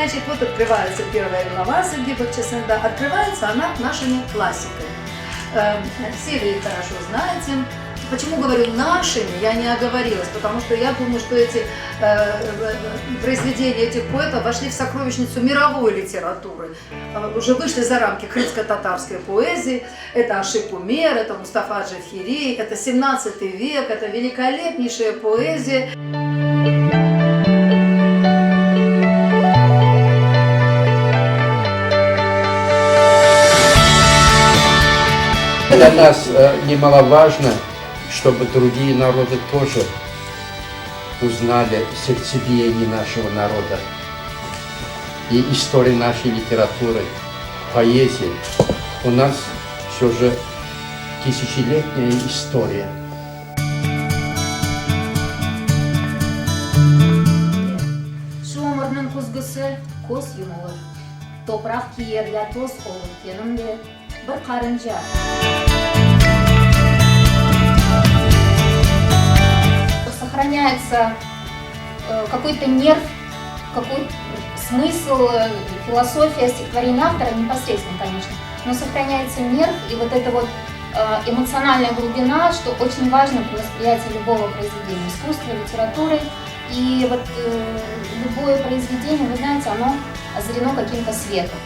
значит, вот открывается первая глава Сергея Бахчисарайда, открывается она нашими классиками. Все вы их хорошо знаете. Почему говорю нашими, я не оговорилась, потому что я думаю, что эти произведения этих поэтов вошли в сокровищницу мировой литературы, уже вышли за рамки крымско-татарской поэзии. Это Ашик Умер, это Мустафа Джафири, это 17 век, это великолепнейшая поэзия. Для нас немаловажно, чтобы другие народы тоже узнали сердцебиение нашего народа и историю нашей литературы, поэзии. У нас все же тысячелетняя история. Шумырның күзгісі көз жұмылыр. Топырақ киерля тоз olur кенімде бір қарынжа. Сохраняется какой-то нерв, какой-то смысл, философия стихотворения автора непосредственно, конечно, но сохраняется нерв и вот эта вот эмоциональная глубина, что очень важно при восприятии любого произведения, искусства, литературы. И вот любое произведение, вы знаете, оно озарено каким-то светом.